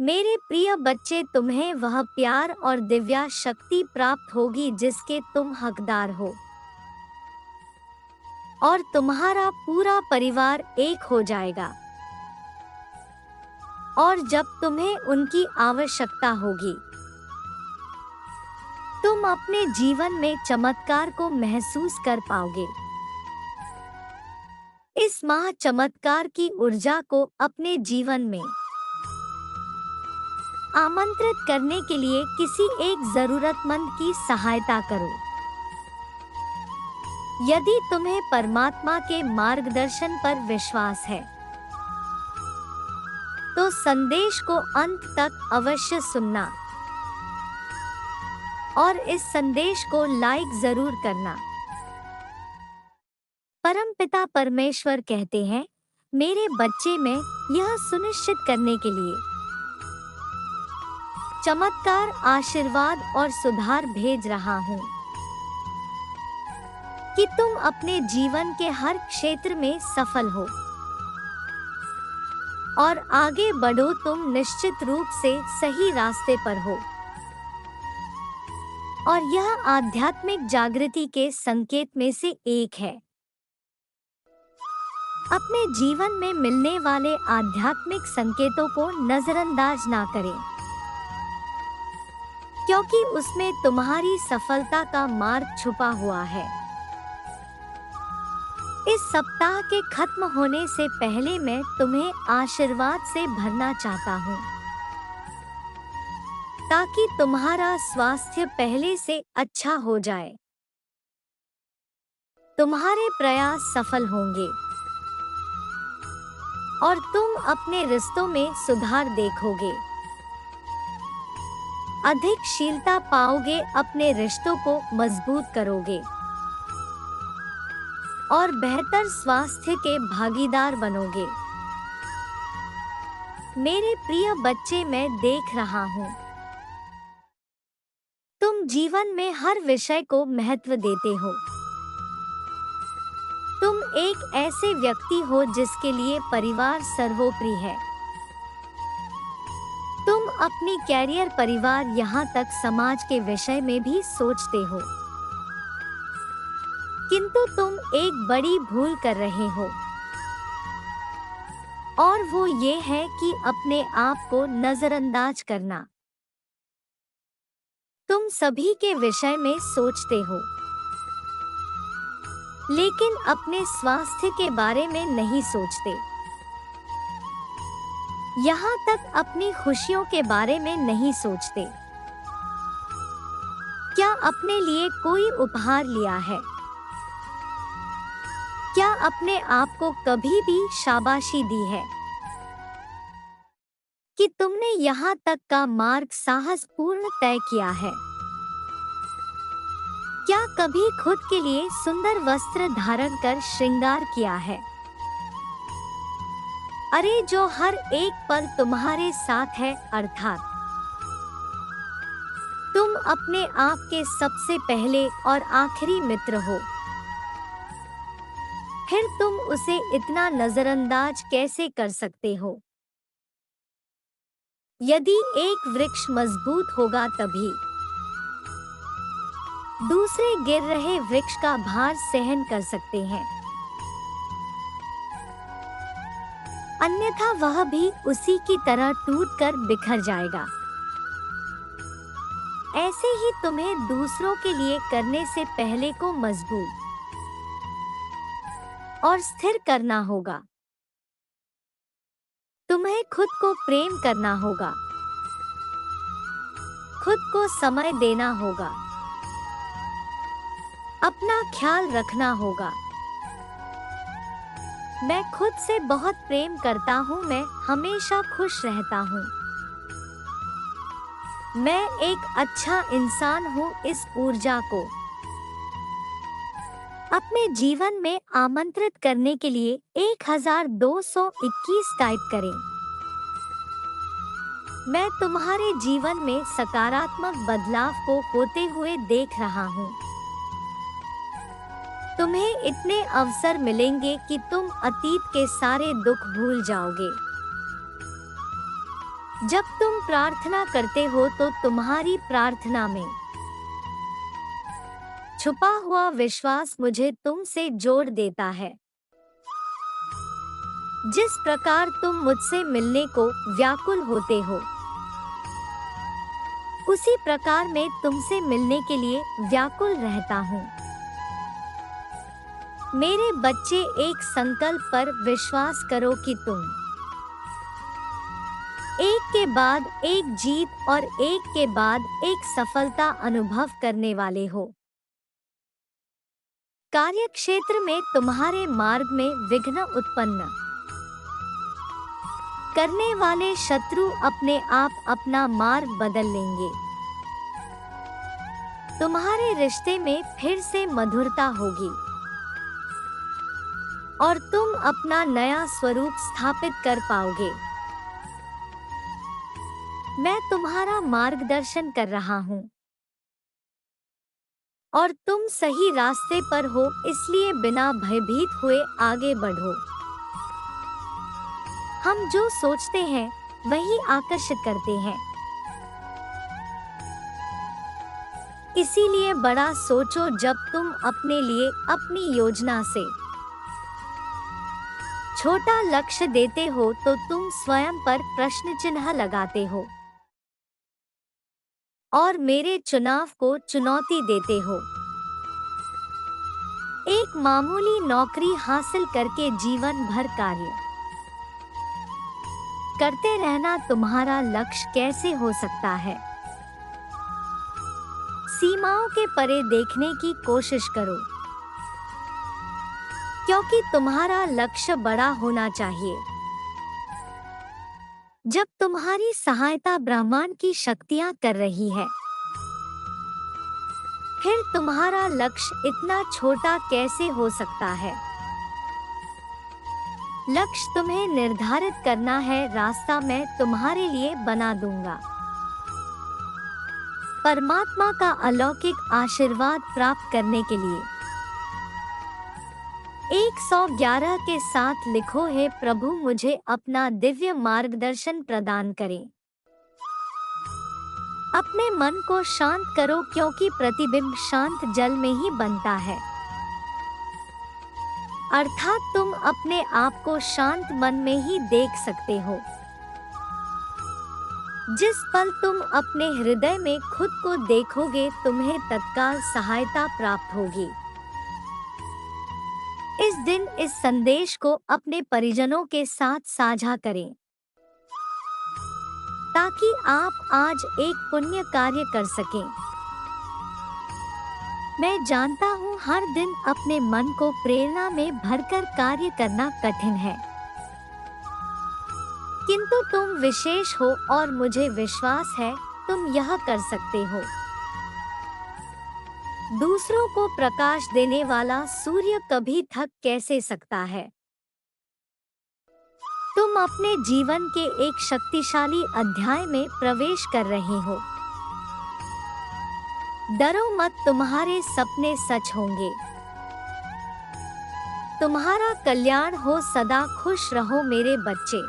मेरे प्रिय बच्चे, तुम्हें वह प्यार और दिव्या शक्ति प्राप्त होगी जिसके तुम हकदार हो, और तुम्हारा पूरा परिवार एक हो जाएगा। और जब तुम्हें उनकी आवश्यकता होगी, तुम अपने जीवन में चमत्कार को महसूस कर पाओगे। इस महा चमत्कार की ऊर्जा को अपने जीवन में आमंत्रित करने के लिए किसी एक जरूरतमंद की सहायता करो। यदि तुम्हें परमात्मा के मार्गदर्शन पर विश्वास है, तो संदेश को अंत तक अवश्य सुनना और इस संदेश को लाइक जरूर करना। परमपिता परमेश्वर कहते हैं, मेरे बच्चे, मैं यह सुनिश्चित करने के लिए चमत्कार, आशीर्वाद और सुधार भेज रहा हूँ कि तुम अपने जीवन के हर क्षेत्र में सफल हो और आगे बढ़ो। तुम निश्चित रूप से सही रास्ते पर हो और यह आध्यात्मिक जागृति के संकेत में से एक है। अपने जीवन में मिलने वाले आध्यात्मिक संकेतों को नजरअंदाज ना करें, क्योंकि उसमें तुम्हारी सफलता का मार्ग छुपा हुआ है। इस सप्ताह के खत्म होने से पहले मैं तुम्हें आशीर्वाद से भरना चाहता हूँ, ताकि तुम्हारा स्वास्थ्य पहले से अच्छा हो जाए। तुम्हारे प्रयास सफल होंगे और तुम अपने रिश्तों में सुधार देखोगे। अधिक शीलता पाओगे, अपने रिश्तों को मजबूत करोगे और बेहतर स्वास्थ्य के भागीदार बनोगे। मेरे प्रिय बच्चे, मैं देख रहा हूँ तुम जीवन में हर विषय को महत्व देते हो। तुम एक ऐसे व्यक्ति हो जिसके लिए परिवार सर्वोपरि है। तुम अपनी कैरियर, परिवार, यहाँ तक समाज के विषय में भी सोचते हो, किंतु तुम एक बड़ी भूल कर रहे हो, और वो ये है कि अपने आप को नजरअंदाज करना। तुम सभी के विषय में सोचते हो, लेकिन अपने स्वास्थ्य के बारे में नहीं सोचते। यहाँ तक अपनी खुशियों के बारे में नहीं सोचते। क्या अपने लिए कोई उपहार लिया है? क्या अपने आप को कभी भी शाबाशी दी है कि तुमने यहाँ तक का मार्ग साहसपूर्ण तय किया है? क्या कभी खुद के लिए सुंदर वस्त्र धारण कर श्रृंगार किया है? अरे, जो हर एक पल तुम्हारे साथ है, अर्थात तुम अपने आप के सबसे पहले और आखिरी मित्र हो। फिर तुम उसे इतना नजरअंदाज कैसे कर सकते हो? यदि एक वृक्ष मजबूत होगा तभी दूसरे गिर रहे वृक्ष का भार सहन कर सकते हैं, अन्यथा वह भी उसी की तरह टूटकर बिखर जाएगा। ऐसे ही तुम्हें दूसरों के लिए करने से पहले को मजबूत और स्थिर करना होगा। तुम्हें खुद को प्रेम करना होगा, खुद को समय देना होगा, अपना ख्याल रखना होगा। मैं खुद से बहुत प्रेम करता हूँ, मैं हमेशा खुश रहता हूँ, मैं एक अच्छा इंसान हूँ। इस ऊर्जा को अपने जीवन में आमंत्रित करने के लिए 1221 टाइप करें। मैं तुम्हारे जीवन में सकारात्मक बदलाव को होते हुए देख रहा हूँ। तुम्हें इतने अवसर मिलेंगे कि तुम अतीत के सारे दुख भूल जाओगे। जब तुम प्रार्थना करते हो तो तुम्हारी प्रार्थना में छुपा हुआ विश्वास मुझे तुमसे जोड़ देता है। जिस प्रकार तुम मुझसे मिलने को व्याकुल होते हो, उसी प्रकार मैं तुमसे मिलने के लिए व्याकुल रहता हूँ। मेरे बच्चे, एक संकल्प पर विश्वास करो कि तुम एक के बाद एक जीत और एक के बाद एक सफलता अनुभव करने वाले हो। कार्यक्षेत्र में तुम्हारे मार्ग में विघ्न उत्पन्न करने वाले शत्रु अपने आप अपना मार्ग बदल लेंगे। तुम्हारे रिश्ते में फिर से मधुरता होगी और तुम अपना नया स्वरूप स्थापित कर पाओगे। मैं तुम्हारा मार्गदर्शन कर रहा हूँ और तुम सही रास्ते पर हो, इसलिए बिना भयभीत हुए आगे बढ़ो। हम जो सोचते हैं वही आकर्षित करते हैं, इसीलिए बड़ा सोचो। जब तुम अपने लिए अपनी योजना से छोटा लक्ष्य देते हो तो तुम स्वयं पर प्रश्न चिन्ह लगाते हो और मेरे चुनाव को चुनौती देते हो। एक मामूली नौकरी हासिल करके जीवन भर कार्य करते रहना तुम्हारा लक्ष्य कैसे हो सकता है? सीमाओं के परे देखने की कोशिश करो, क्योंकि तुम्हारा लक्ष्य बड़ा होना चाहिए। जब तुम्हारी सहायता ब्रह्मांड की शक्तियां कर रही है, फिर तुम्हारा लक्ष्य इतना छोटा कैसे हो सकता है? लक्ष्य तुम्हें निर्धारित करना है, रास्ता मैं तुम्हारे लिए बना दूंगा। परमात्मा का अलौकिक आशीर्वाद प्राप्त करने के लिए 111 के साथ लिखो, हे प्रभु मुझे अपना दिव्य मार्गदर्शन प्रदान करें। अपने मन को शांत करो, क्योंकि प्रतिबिंब शांत जल में ही बनता है। अर्थात तुम अपने आप को शांत मन में ही देख सकते हो। जिस पल तुम अपने हृदय में खुद को देखोगे, तुम्हें तत्काल सहायता प्राप्त होगी। इस दिन इस संदेश को अपने परिजनों के साथ साझा करें, ताकि आप आज एक पुण्य कार्य कर सकें। मैं जानता हूँ हर दिन अपने मन को प्रेरणा में भरकर कार्य करना कठिन है, किंतु तुम विशेष हो और मुझे विश्वास है तुम यह कर सकते हो। दूसरों को प्रकाश देने वाला सूर्य कभी थक कैसे सकता है? तुम अपने जीवन के एक शक्तिशाली अध्याय में प्रवेश कर रहे हो। डरो मत, तुम्हारे सपने सच होंगे। तुम्हारा कल्याण हो, सदा खुश रहो मेरे बच्चे।